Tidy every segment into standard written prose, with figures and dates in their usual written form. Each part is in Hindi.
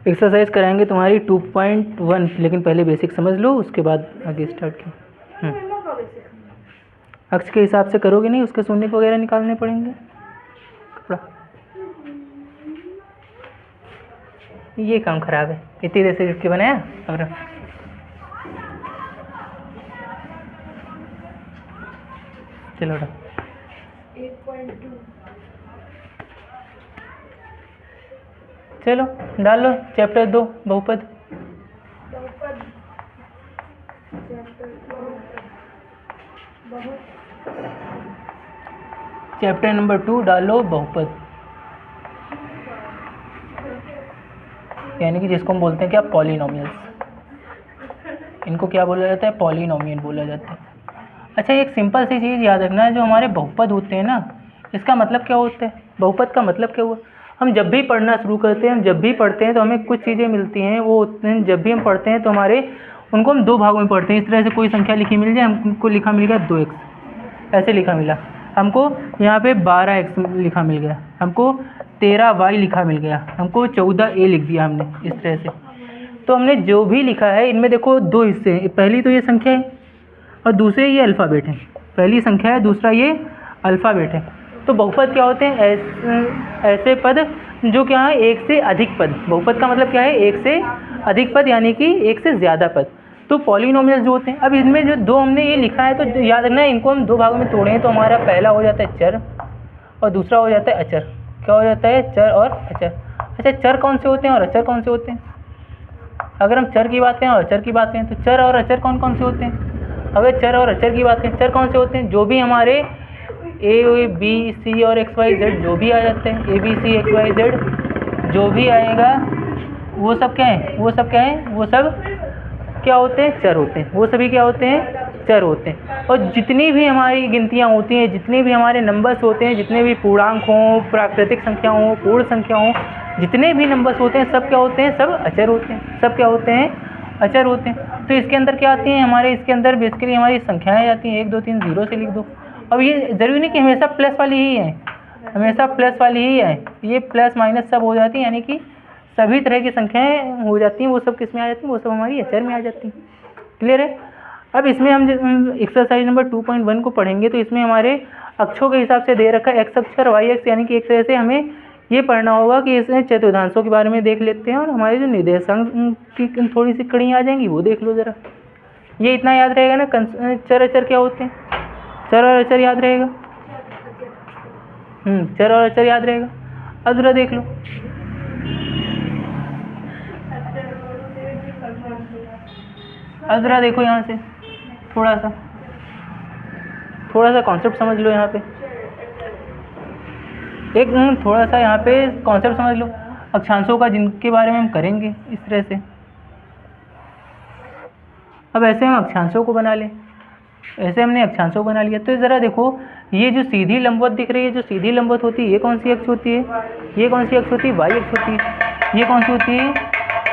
एक्सरसाइज कराएंगे तुम्हारी 2.1, लेकिन पहले बेसिक समझ लो, उसके बाद आगे स्टार्ट किया। अक्ष के हिसाब से करोगे नहीं, उसके शून्य वगैरह निकालने पड़ेंगे। कपड़ा ये काम खराब है, इतनी देर से लिख के बनाया। और चलो 8.2 चलो डाल लो चैप्टर 2 बहुपद। बहुपद चैप्टर नंबर 2 डालो बहुपद, यानी कि जिसको हम बोलते हैं क्या, पॉलिनोमियल्स। इनको क्या बोला जाता है, पॉलिनोमियल बोला जाता है। अच्छा, एक सिंपल सी चीज़ याद रखना है, जो हमारे बहुपद होते हैं ना, इसका मतलब क्या होता है, बहुपद का मतलब क्या हुआ। हम जब भी पढ़ना शुरू करते हैं, हम जब भी पढ़ते हैं तो हमें कुछ चीज़ें मिलती हैं, वो होते हैं जब भी हम पढ़ते हैं तो हमारे उनको हम दो भागों में पढ़ते हैं। इस तरह से कोई संख्या लिखी मिल जाए, हमको लिखा मिल गया 2x, ऐसे लिखा मिला हमको, यहाँ पे 12x लिखा मिल गया हमको, 13y लिखा मिल गया हमको, 14a लिख दिया हमने, इस तरह से। तो हमने जो भी लिखा है, इनमें देखो दो हिस्से हैं, पहली तो ये संख्या है और दूसरे ये अल्फ़ाबेट है। पहली संख्या है, दूसरा ये अल्फ़ाबेट है। तो बहुपद क्या होते हैं, ऐसे पद जो क्या है, एक से अधिक पद। बहुपद का मतलब क्या है, एक से अधिक पद, यानी कि एक से ज़्यादा पद। तो पॉलिनोमियल जो होते हैं, अब इनमें जो दो हमने ये लिखा है, तो याद रखना है, इनको हम दो भागों में तोड़ें तो हमारा पहला हो जाता है चर और दूसरा हो जाता है अचर। क्या हो जाता है, चर और अचर। अच्छा, चर कौन से होते हैं और अचर कौन से होते हैं। अगर हम चर की बात करें और अचर की बात करें, तो चर और अचर कौन कौन से होते हैं। अगर चर और अचर की बात करें, चर कौन से होते हैं, जो भी हमारे ए बी सी और एक्स वाई जेड जो भी आ जाते हैं, A B C X Y Z जो भी आएगा, वो सब क्या है, वो सब क्या है, वो सब क्या होते हैं, चर होते हैं। वो सभी क्या होते हैं, चर होते हैं। और जितनी भी हमारी गिनतियाँ होती हैं, जितने भी हमारे नंबर्स होते हैं, जितने भी पूर्णांक हों, प्राकृतिक संख्या हों, पूर्ण संख्या हों, जितने भी नंबर्स होते हैं, सब क्या होते हैं, सब अचर होते हैं। सब क्या होते हैं, अचर होते हैं। तो इसके अंदर क्या आती हैं हमारे, इसके अंदर बेसिकली हमारी संख्याएँ आती हैं, 1 2 3 0 से लिख दो। अब ये ज़रूरी नहीं कि हमेशा प्लस वाली ही है, हमेशा प्लस वाली ही है, ये प्लस माइनस सब हो जाती है, यानी कि सभी तरह की संख्याएँ हो जाती हैं, वो सब किस में आ जाती हैं, वो सब हमारी अचर में आ जाती हैं। क्लियर है। अब इसमें हम एक्सरसाइज नंबर 2.1 को पढ़ेंगे, तो इसमें हमारे अक्षों के हिसाब से दे रखा है एक्स अक्ष और वाई अक्ष, यानी कि एक तरह से हमें ये पढ़ना होगा कि इसमें चतुर्थांशों के बारे में देख लेते हैं, और हमारे जो निर्देशांक की थोड़ी सी कड़ियाँ आ जाएंगी, वो देख लो ज़रा। ये इतना याद रहेगा ना, चर अचर क्या होते हैं, चर और अचर याद रहेगा। चर और अचर याद रहेगा। अब ज़रा देख लो, अब ज़रा देखो यहाँ से, थोड़ा सा कॉन्सेप्ट समझ लो यहाँ पे, एक थोड़ा सा यहाँ पे कॉन्सेप्ट समझ लो अक्षांशों का, जिनके बारे में हम करेंगे इस तरह से। अब ऐसे हम अक्षांशों को बना लें, ऐसे हमने अक्षांशों को बना लिया। तो ज़रा देखो, ये जो सीधी लंबवत दिख रही है, जो सीधी लंबवत होती है, ये कौन सी अक्ष होती है, ये कौन सी अक्ष होती है, वाई अक्ष होती है। ये कौन सी होती है,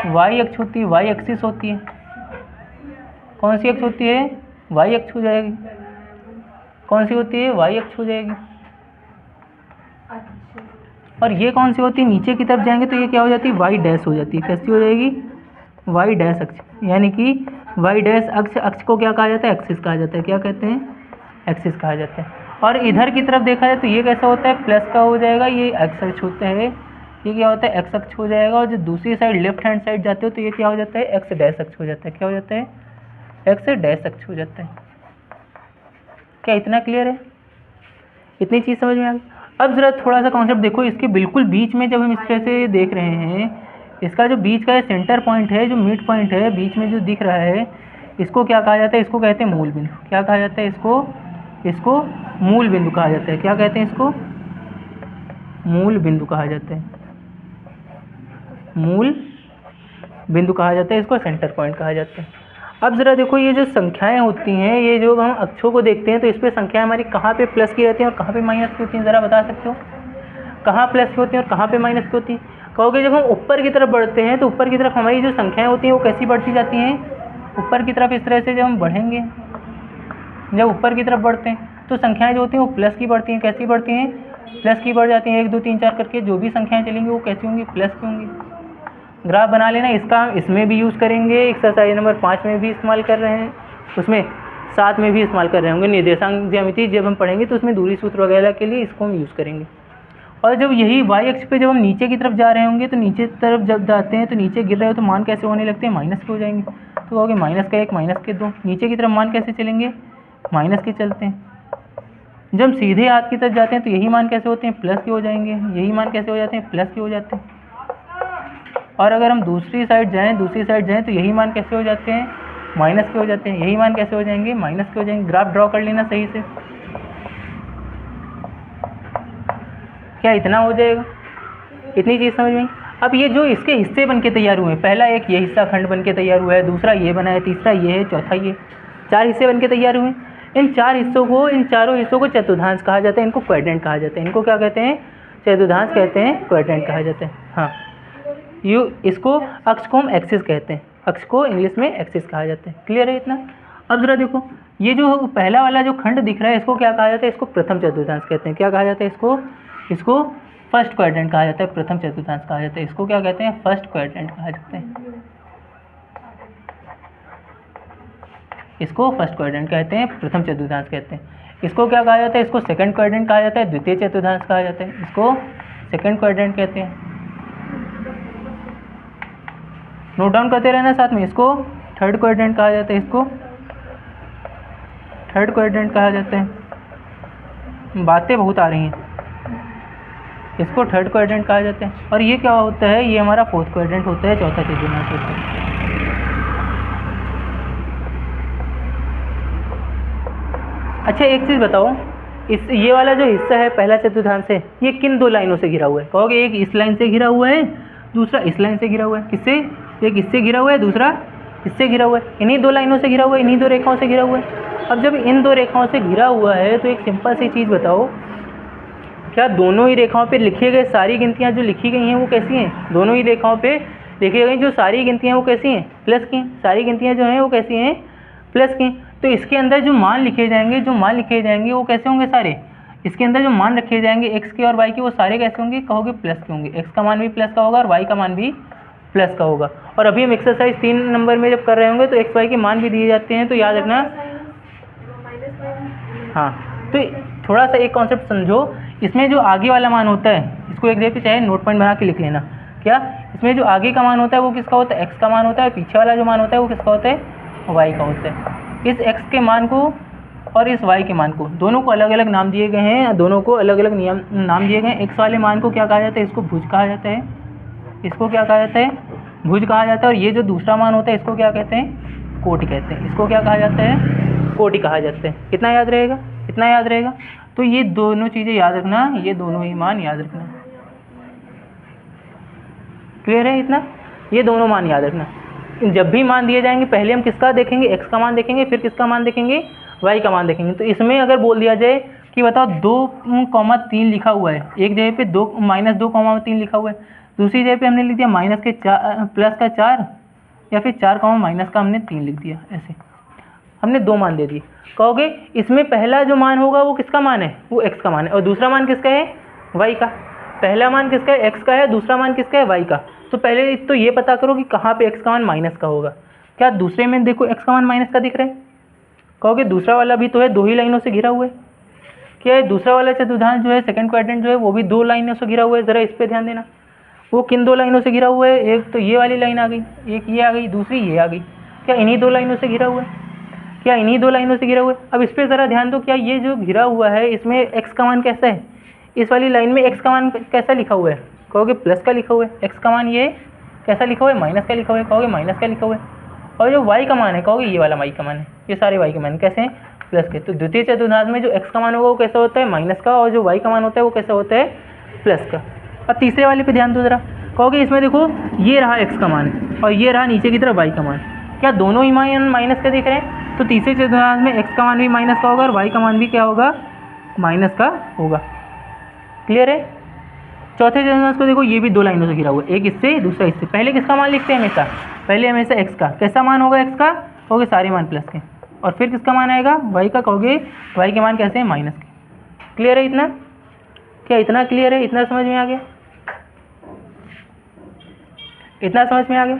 वाई अक्ष होती है, वाई एक्सिस होती है। कौन सी अक्ष होती है, वाई अक्ष हो जाएगी। कौन सी होती है, वाई अक्ष हो जाएगी। और ये कौन सी होती है, नीचे की तरफ जाएंगे तो ये क्या हो जाती है, वाई डैश हो जाती है। कैसी हो जाएगी, वाई डैश अक्ष, यानी कि वाई डैश अक्ष को क्या कहा जाता है, एक्सिस कहा जाता है। क्या कहते हैं, एक्सिस कहा जाता है। और इधर की तरफ देखा जाए तो ये कैसा होता है, प्लस का हो जाएगा, ये एक्स अक्ष होता है, ये क्या होता है, एक्स अक्ष हो जाएगा। और जो दूसरी साइड लेफ्ट हैंड साइड जाते हो तो ये क्या हो जाता है, एक्स डैश अक्ष हो जाता है। क्या हो जाता है, एक्स डैश अक्ष हो जाता है। क्या इतना क्लियर है, इतनी चीज़ समझ में आ गई। अब ज़रा थोड़ा सा कॉन्सेप्ट देखो, इसके बिल्कुल बीच में जब हम इस तरह से देख रहे हैं, इसका जो बीच का सेंटर पॉइंट है, जो मिड पॉइंट है बीच में जो दिख रहा है, इसको क्या कहा जाता है, इसको कहते हैं मूल बिंदु। क्या कहा जाता है, इसको मूल बिंदु कहा जाता है। क्या कहते हैं, इसको मूल बिंदु कहा जाता है, मूल बिंदु कहा जाता है, इसको सेंटर पॉइंट कहा जाता है। अब ज़रा देखो, ये जो संख्याएं होती हैं, ये जो हम अक्षों को देखते हैं तो इस पर संख्याएं हमारी कहाँ पे प्लस की रहती हैं और कहाँ पे माइनस की होती हैं, ज़रा बता सकते हो, कहाँ प्लस की होती हैं और कहाँ पे माइनस की होती हैं। कहोगे जब हम ऊपर की तरफ बढ़ते हैं तो ऊपर की तरफ हमारी जो संख्याएं होती हैं वो कैसी बढ़ती जाती हैं, ऊपर की तरफ इस तरह से जब हम बढ़ेंगे, जब ऊपर की तरफ बढ़ते हैं तो संख्याएँ जो होती हैं वो प्लस की बढ़ती हैं। कैसी बढ़ती हैं, प्लस की बढ़ जाती हैं। 1 2 3 4 करके जो भी संख्याएँ चलेंगी वो कैसी होंगी, प्लस की होंगी। ग्राफ बना लेना। इसका हम इसमें भी यूज़ करेंगे, एक्सरसाइज नंबर 5 में भी इस्तेमाल कर रहे हैं, उसमें 7 में भी इस्तेमाल कर रहे होंगे। निर्देशांक ज्यामिति जब हम पढ़ेंगे तो उसमें दूरी सूत्र वगैरह के लिए इसको हम यूज़ करेंगे। और जब यही वाई अक्ष पे जब हम नीचे की तरफ जा रहे होंगे तो नीचे तरफ जब जाते हैं तो नीचे गिर रहे हो तो मान कैसे होने लगते हैं, माइनस के हो जाएंगे। तो कहोगे -1 -2, नीचे की तरफ मान कैसे चलेंगे, माइनस के चलते हैं। जब हम सीधे हाथ की तरफ जाते हैं तो यही मान कैसे होते हैं, प्लस के हो जाएंगे। यही मान कैसे हो जाते हैं, प्लस के हो जाते हैं। और अगर हम दूसरी साइड जाएं तो यही मान कैसे हो जाते हैं, माइनस के हो जाते हैं। यही मान कैसे हो जाएंगे, माइनस के हो जाएंगे। ग्राफ ड्रॉ कर लेना सही से। क्या इतना हो जाएगा, इतनी चीज़ समझ में आई। अब ये जो इसके हिस्से बन के तैयार हुए हैं, पहला एक ये हिस्सा खंड बन के तैयार हुआ है, दूसरा ये बना है, तीसरा ये है, चौथा ये, 4 हिस्से बन के तैयार हुए हैं। इन चारों हिस्सों को चतुर्थांश कहा जाता है, इनको क्वाड्रेंट कहा जाता है। इनको क्या कहते हैं, चतुर्थांश कहते हैं, क्वाड्रेंट कहा जाता है। हाँ, इसको अक्ष को हम एक्सिस कहते हैं, अक्ष को इंग्लिश में एक्सिस कहा जाता है। क्लियर है इतना। अब जरा देखो, ये जो पहला वाला जो खंड दिख रहा है इसको क्या कहा जाता है, इसको प्रथम चतुर्थांश कहते हैं। क्या कहा जाता है इसको फर्स्ट क्वाड्रेंट कहा जाता है, प्रथम चतुर्थांश कहा जाता है। इसको क्या कहते हैं, फर्स्ट क्वाड्रेंट कहा जाता है। इसको फर्स्ट क्वाड्रेंट कहते हैं, प्रथम चतुर्थांश कहते हैं। इसको क्या कहा जाता है, इसको सेकंड क्वाड्रेंट कहा जाता है, द्वितीय चतुर्थांश कहा जाता है। इसको सेकंड क्वाड्रेंट कहते हैं। नोट डाउन करते रहना साथ में। इसको थर्ड क्वाड्रेंट कहा जाता है, इसको थर्ड क्वाड्रेंट कहा जाता है। बातें बहुत आ रही हैं। इसको थर्ड क्वाड्रेंट कहा जाता है। और ये क्या होता है, ये हमारा फोर्थ क्वाड्रेंट होता है, चौथा चतुर्थांश होता है। अच्छा एक चीज़ बताओ, ये वाला जो हिस्सा है पहला चतुर्थांश है, ये किन 2 लाइनों से घिरा हुआ है। कहोगे एक इस लाइन से घिरा हुआ है, दूसरा इस लाइन से घिरा हुआ है। किससे, एक इससे घिरा हुआ है, दूसरा इससे घिरा हुआ है। इन्हीं 2 लाइनों से घिरा हुआ है, इन्हीं 2 रेखाओं से घिरा हुआ है। अब जब इन 2 रेखाओं से घिरा हुआ है तो एक सिंपल सी चीज़ बताओ, क्या दोनों ही रेखाओं पे लिखी गई सारी गिनतियाँ जो लिखी गई हैं वो कैसी हैं, दोनों ही रेखाओं पे लिखी गई जो सारी गिनतियाँ वो कैसी हैं, प्लस की। सारी गिनतियाँ जो हैं वो कैसी हैं, प्लस की। तो इसके अंदर जो मान लिखे जाएंगे वो कैसे होंगे, सारे इसके अंदर जो मान रखे जाएंगे एक्स के और वाई के वो सारे कैसे होंगे, कहोगे प्लस के होंगे। एक्स का मान भी प्लस का होगा और वाई का मान भी प्लस का होगा। और अभी हम एक्सरसाइज 3 नंबर में जब कर रहे होंगे तो एक्स वाई के मान भी दिए जाते हैं, तो याद रखना। हाँ, तो थोड़ा सा एक कॉन्सेप्ट समझो, इसमें जो आगे वाला मान होता है इसको एक जगह पे चाहे नोट पॉइंट बना के लिख लेना। क्या, इसमें जो आगे का मान होता है वो किसका होता है, एक्स का मान होता है। पीछे वाला जो मान होता है वो किसका होता है, वाई का होता है। इस एक्स के मान को और इस वाई के मान को दोनों को अलग अलग नाम दिए गए हैं, दोनों को अलग अलग नाम दिए गए हैं। एक्स वाले मान को क्या कहा जाता है, इसको भुज कहा जाता है। इसको क्या कहा जाता है, भुज कहा जाता है। और ये जो दूसरा मान होता है इसको क्या कहते हैं, कोटि कहते हैं। इसको क्या कहा जाता है, कोटि कहा जाता है। कितना याद रहेगा, इतना याद रहेगा। तो ये दोनों चीज़ें याद रखना, ये दोनों ही मान याद रखना। क्लियर है इतना, ये दोनों मान याद रखना। जब भी मान दिए जाएंगे पहले हम किसका देखेंगे, एक्स का मान देखेंगे, फिर किसका मान देखेंगे, वाई का मान देखेंगे। तो इसमें अगर बोल दिया जाए कि बताओ 2,3 लिखा हुआ है, एक जगह पे -2,3 लिखा हुआ है, दूसरी जगह पे हमने लिख दिया प्लस का 4 या फिर 4, माइनस का हमने 3 लिख दिया। ऐसे हमने 2 मान दे दिए। कहोगे इसमें पहला जो मान होगा वो किसका मान है, वो एक्स का मान है, और दूसरा मान किसका है, वाई का। पहला मान किसका है, एक्स का है, दूसरा मान किसका है, वाई का। तो पहले तो ये पता करो कि कहाँ पे एक्स का मान माइनस का होगा। क्या दूसरे में देखो एक्स का मान माइनस का दिख रहा है, कहोगे दूसरा वाला भी तो है, 2 ही लाइनों से घिरा हुआ है। क्या है, दूसरा वाला चतुर्थांश जो है, सेकंड क्वाड्रेंट जो है वो भी 2 लाइनों से घिरा हुआ है। ज़रा इस पर ध्यान देना, वो किन 2 लाइनों से घिरा हुआ है, एक तो ये वाली लाइन आ गई, एक ये आ गई, दूसरी ये आ गई। क्या इन्हीं 2 लाइनों से घिरा हुआ है, क्या इन्हीं 2 लाइनों से घिरा हुआ है। अब इस पर ज़रा ध्यान दो, क्या ये जो घिरा हुआ है इसमें एक्स का मान कैसा है, इस वाली लाइन में एक्स का मान कैसा लिखा हुआ है, कहोगे प्लस का लिखा हुआ है। एक्स का मान ये कैसा लिखा हुआ है, माइनस का लिखा हुआ है, कहोगे माइनस का लिखा हुआ है। और जो वाई का मान है, कहोगे ये वाला वाई का मान है। ये सारे वाई के मान कैसे हैं, प्लस के। तो द्वितीय चतुर्थांश में जो एक्स का मान होगा वो कैसा होता है, माइनस का, और जो वाई का मान होता है वो कैसा होता है, प्लस का। अब तीसरे वाले पे ध्यान दो ज़रा, कहोगे इसमें देखो ये रहा एक्स का मान और ये रहा नीचे की तरफ वाई का मान, क्या दोनों ही मान माइनस का दिख रहे हैं। तो तीसरे चतुर्थांश में एक्स का मान भी माइनस का होगा और वाई का मान भी क्या होगा, माइनस का होगा। क्लियर है। चौथे चतुर्थांश को देखो, ये भी 2 लाइनों से घिरा हुआ है, एक इससे दूसरा इससे। पहले किसका मान लिखते हैं हमेशा, पहले हमेशा एक्स का। कैसा मान होगा एक्स का, कहोगे सारे मान प्लस के। और फिर किसका मान आएगा, वाई का, कहोगे वाई के मान कैसे हैं, माइनस के। क्लियर है इतना, क्या इतना क्लियर है, इतना समझ में आ गया। इतना समझ में आ गया?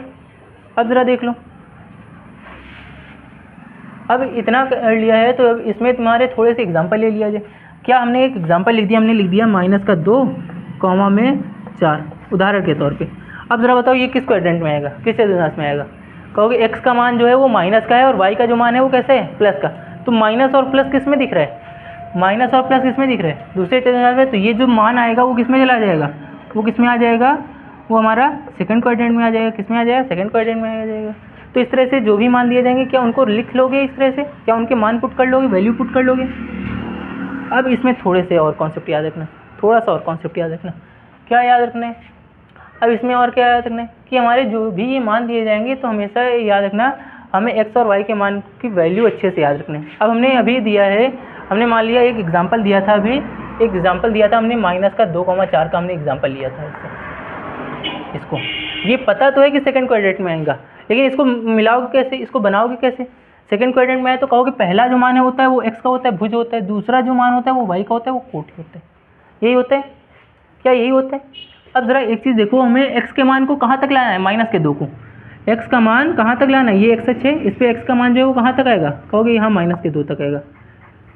अब ज़रा देख लो, अब इतना कर लिया है तो अब इसमें तुम्हारे थोड़े से एग्जांपल ले लिया जाए। क्या हमने एक एग्जांपल लिख दिया, हमने लिख दिया -2, 4 उदाहरण के तौर पे। अब ज़रा बताओ ये किस क्वाड्रेंट में आएगा, किस चतुर्थांश में आएगा? कहोगे x का मान जो है वो माइनस का है और y का जो मान है वो कैसे है, प्लस का। तो माइनस और प्लस किस में दिख रहा है? माइनस और प्लस किस में दिख रहा है? दूसरे चतुर्थांश में। तो ये जो मान आएगा वो किस में चला जाएगा? वो किस में आ जाएगा? वो हमारा सेकंड क्वाड्रेंट में आ जाएगा। किस में आ जाएगा? सेकंड क्वाड्रेंट में आ जाएगा। तो इस तरह से जो भी मान दिए जाएंगे क्या उनको लिख लोगे इस तरह से? क्या उनके मान पुट कर लोगे, वैल्यू पुट कर लोगे? अब इसमें थोड़े से और कॉन्सेप्ट याद रखना, थोड़ा सा और कॉन्सेप्ट याद रखना। क्या याद रखना है? अब इसमें और क्या याद रखना है कि हमारे जो भी ये मान दिए जाएंगे तो हमेशा याद रखना हमें x और y के मान की वैल्यू अच्छे से याद रखनी है। अब हमने अभी दिया है, हमने मान लिया एक एग्जांपल दिया था, अभी एक एग्जांपल दिया था हमने -2,4 का हमने एग्जांपल लिया था इसको। ये पता तो है कि सेकंड क्वाड्रेंट में आएगा, लेकिन इसको मिलाओगे कैसे, इसको बनाओगे कैसे? सेकंड क्वाड्रेंट में आए तो कहोगे पहला जो मान होता है वो x का होता है, भुज होता है, दूसरा जो मान होता है वो y का होता है, वो कोटि होता है। यही होता है क्या? यही होता है। अब ज़रा एक चीज़ देखो, हमें x के मान को कहाँ तक लाना है? -2 को x का मान कहाँ तक लाना है? ये x अक्ष है, इस पर x का मान जो है वो कहाँ तक आएगा? कहोगे यहाँ -2 तक आएगा,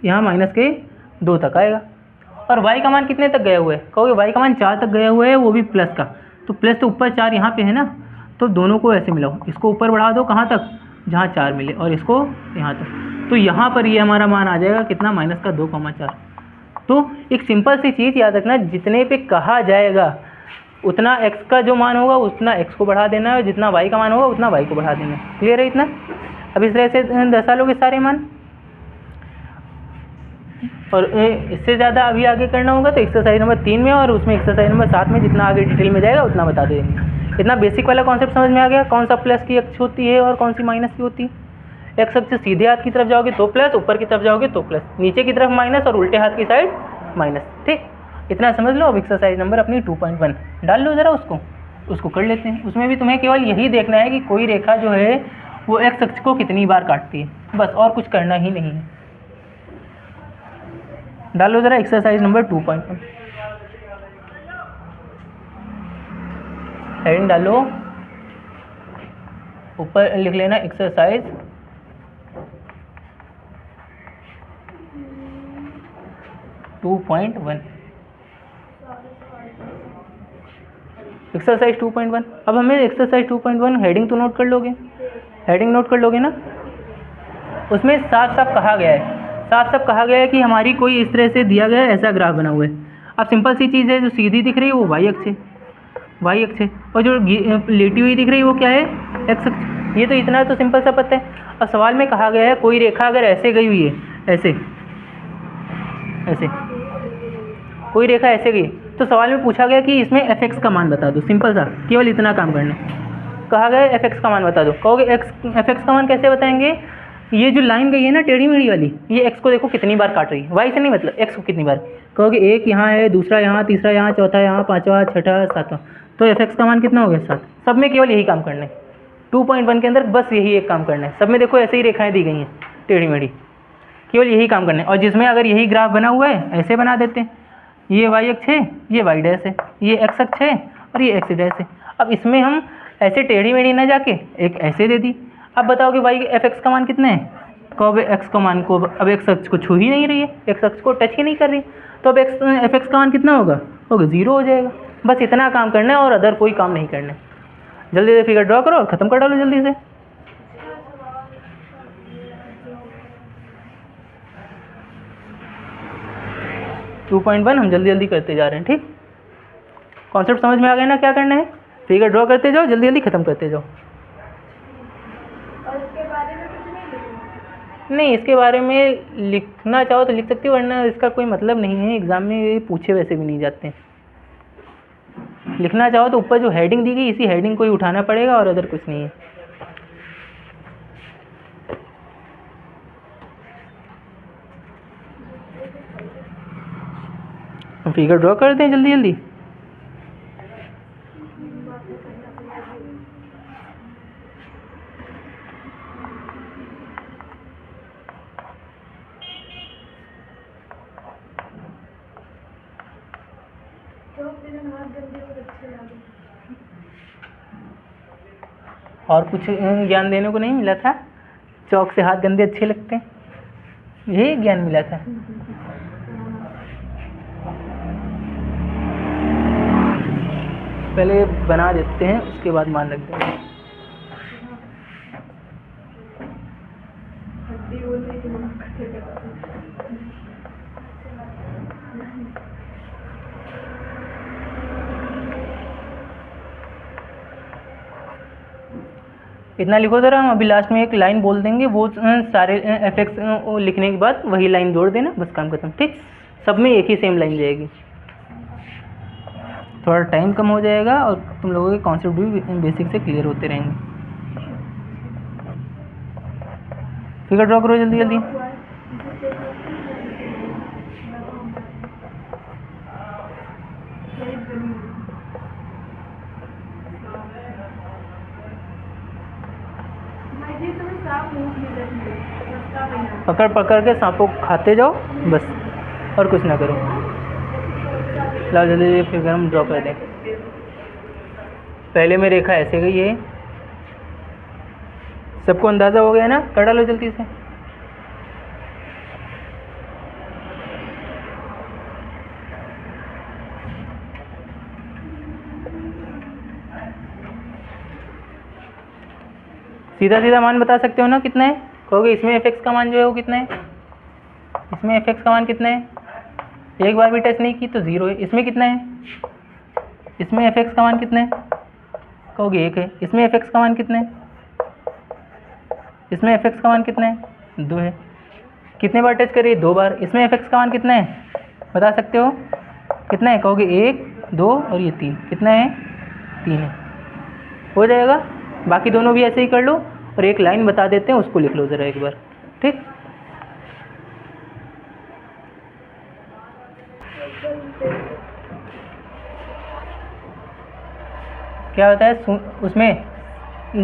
यहाँ -2 तक आएगा। और y का मान कितने तक गया हुआ है? कहोगे y का मान 4 तक गया हुआ है, वो भी प्लस का। तो प्लस तो ऊपर 4 यहाँ पे है ना, तो दोनों को ऐसे मिलाओ, इसको ऊपर बढ़ा दो कहाँ तक? जहाँ 4 मिले, और इसको यहाँ तक। तो यहाँ पर ये हमारा मान आ जाएगा कितना? -2,4। तो एक सिंपल सी चीज़ याद रखना, जितने पे कहा जाएगा उतना x का जो मान होगा उतना x को बढ़ा देना है, जितना y का मान होगा उतना y को बढ़ा देना है। क्लियर है इतना? अब इस तरह से दर्शा लोगे सारे मान। और इससे ज़्यादा अभी आगे करना होगा तो एक्सरसाइज नंबर 3 में और उसमें एक्सरसाइज नंबर 7 में जितना आगे डिटेल में जाएगा उतना बता देंगे। इतना बेसिक वाला कॉन्सेप्ट समझ में आ गया, कौन सा प्लस की अक्ष होती है और कौन सी माइनस की होती है? एक्स अक्ष सीधे हाथ की तरफ जाओगे तो प्लस, ऊपर की तरफ जाओगे तो प्लस, नीचे की तरफ माइनस और उल्टे हाथ की साइड माइनस। ठीक, इतना समझ लो। अब एक्सरसाइज नंबर अपनी 2.1 डाल लो ज़रा, उसको कर लेते हैं। उसमें भी तुम्हें केवल यही देखना है कि कोई रेखा जो है वो एक्स अक्ष को कितनी बार काटती है, बस, और कुछ करना ही नहीं है। डालो ज़रा एक्सरसाइज नंबर 2.1, हेडिंग डालो, ऊपर लिख लेना एक्सरसाइज 2.1। एक्सरसाइज 2.1। अब हमें एक्सरसाइज 2.1 हेडिंग तो नोट कर लोगे, हेडिंग नोट कर लोगे ना? उसमें साफ साफ कहा गया है, साफ साफ कहा गया है कि हमारी कोई इस तरह से दिया गया है, ऐसा ग्राफ बना हुआ है। अब सिंपल सी चीज़ है, जो सीधी दिख रही है वो y अक्ष है, y अक्ष है, और जो लेटी हुई दिख रही है वो क्या है? x अक्ष। ये तो इतना तो सिंपल सा पता है। अब सवाल में कहा गया है कोई रेखा अगर ऐसे गई हुई है, ऐसे ऐसे कोई रेखा ऐसे गई, तो सवाल में पूछा गया कि इसमें fx का मान बता दो। सिंपल सा, केवल इतना काम करना है। कहा गया है fx का मान बता दो। कहोगे fx का मान कैसे बताएंगे? ये जो लाइन गई है ना टेढ़ी मेढ़ी वाली, ये x को देखो कितनी बार काट रही है, y से नहीं, मतलब x को कितनी बार। कहोगे एक यहाँ है, दूसरा यहाँ, तीसरा यहाँ, चौथा यहाँ, पाँचवा, छठा, सातवां, तो fx का मान कितना हो गया? 7। सब में केवल यही काम करना है। 2.1 के अंदर बस यही एक काम करना है। सब में देखो ऐसे ही रेखाएं दी गई हैं टेढ़ी मेढ़ी, केवल यही काम करना है। और जिसमें अगर यही ग्राफ बना हुआ है ऐसे बना देते हैं, ये y अक्ष है, ये y डैश है, ये x अक्ष है और ये x डैश है। अब इसमें हम ऐसे टेढ़ी मेढ़ी ना जाके एक ऐसे दे दी। अब बताओ कि y fx का मान कितने हैं? कहोगे x का मान को, अब x अक्ष को छू ही नहीं रही है, x अक्ष को टच ही नहीं कर रही, तो अब fx का मान कितना होगा? 0 हो जाएगा। बस इतना काम करना है और अदर कोई काम नहीं करना है। जल्दी से फिगर ड्रॉ करो और ख़त्म कर डालो जल्दी से। टू 2.1 हम जल्दी जल्दी करते जा रहे हैं। ठीक, कॉन्सेप्ट समझ में आ गया ना? क्या करना है? फिगर ड्रॉ करते जाओ, जल्दी जल्दी ख़त्म करते जाओ। और इसके बारे में कुछ नहीं लिखना? नहीं, इसके बारे में लिखना चाहो तो लिख सकती हो, वरना इसका कोई मतलब नहीं है। एग्ज़ाम में ये पूछे वैसे भी नहीं जाते हैं। लिखना चाहो तो ऊपर जो हेडिंग दी गई इसी हेडिंग को ही उठाना पड़ेगा और अदर कुछ नहीं है। हम फिगर ड्रॉ कर दें जल्दी जल्दी। तो फिर हाथ जल्दी और अच्छे लगे। और कुछ ज्ञान देने को नहीं मिला था? चौक से हाथ गंदे अच्छे लगते हैं, यही ज्ञान मिला था। पहले बना देते हैं, उसके बाद मान रख देंगे। हड्डी बोलने की मना करते करते। इतना लिखो ज़रा, हम अभी लास्ट में एक लाइन बोल देंगे, वो सारे एफेक्ट्स लिखने के बाद वही लाइन जोड़ देना, बस काम खत्म। ठीक, सब में एक ही सेम लाइन जाएगी, थोड़ा टाइम कम हो जाएगा और तुम लोगों के कॉन्सेप्ट भी बेसिक से क्लियर होते रहेंगे। फिगर ड्रॉ करो जल्दी जल्दी। पकड़ पकड़ के सांपों को खाते जाओ बस, और कुछ ना करो। लाओ जल्दी फिगर हम ड्रॉ कर दें। पहले में रेखा ऐसे गई है, सबको अंदाज़ा हो गया ना? कर डालो जल्दी से। सीधा सीधा मान बता सकते हो ना कितना है? कहोगे इसमें एफ का मान जो है वो कितना है? इसमें एफ का मान कितना है? एक बार भी टच नहीं की तो 0 है। इसमें कितना है? इसमें एफ का मान कितना है? कहोगे 1 है। इसमें एफ का मान कितना है? इसमें एफ का मान कितना है? 2 है। कितने बार टच करिए? 2 बार। इसमें एफ का मान कितना है बता सकते हो? कितना है? कहोगे 1 2 और ये 3। कितना है? 3 है। हो जाएगा। बाकी दोनों भी ऐसे ही कर लो, और एक लाइन बता देते हैं, उसको लिख लो ज़रा एक बार। ठीक, क्या होता है उसमें,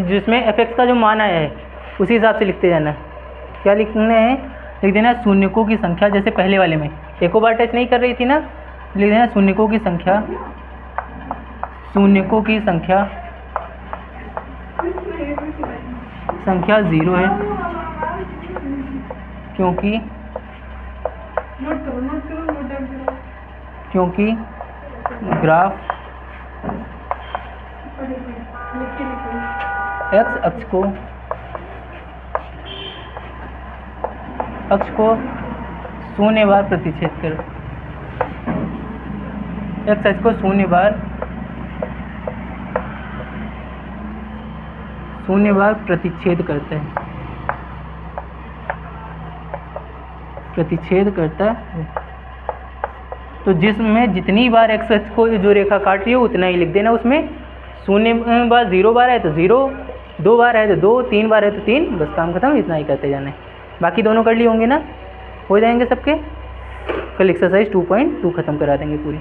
जिसमें एफ का जो मान आया है उसी हिसाब से लिखते जाना। क्या लिखना है? लिख देना शून्यकों की संख्या, जैसे पहले वाले में एको बार टच नहीं कर रही थी ना, लिख देना शून्यकों की संख्या, शून्यकों की संख्या 0 है, क्योंकि ग्राफ एक्स अक्ष को 0 बार प्रतिच्छेद कर, एक्स अक्ष को 0 बार प्रतिच्छेद करता है, तो जिसमें जितनी बार एक्स अक्ष को जो रेखा काट रही हो उतना ही लिख देना। उसमें 0 बार 0 बार है तो 0, 2 बार है तो 2, 3 बार है तो 3, बस काम खत्म। इतना ही करते जाना है। बाकी दोनों कर लिए होंगे ना? हो जाएंगे सबके। कल एक्सरसाइज 2.2 खत्म करा देंगे पूरी।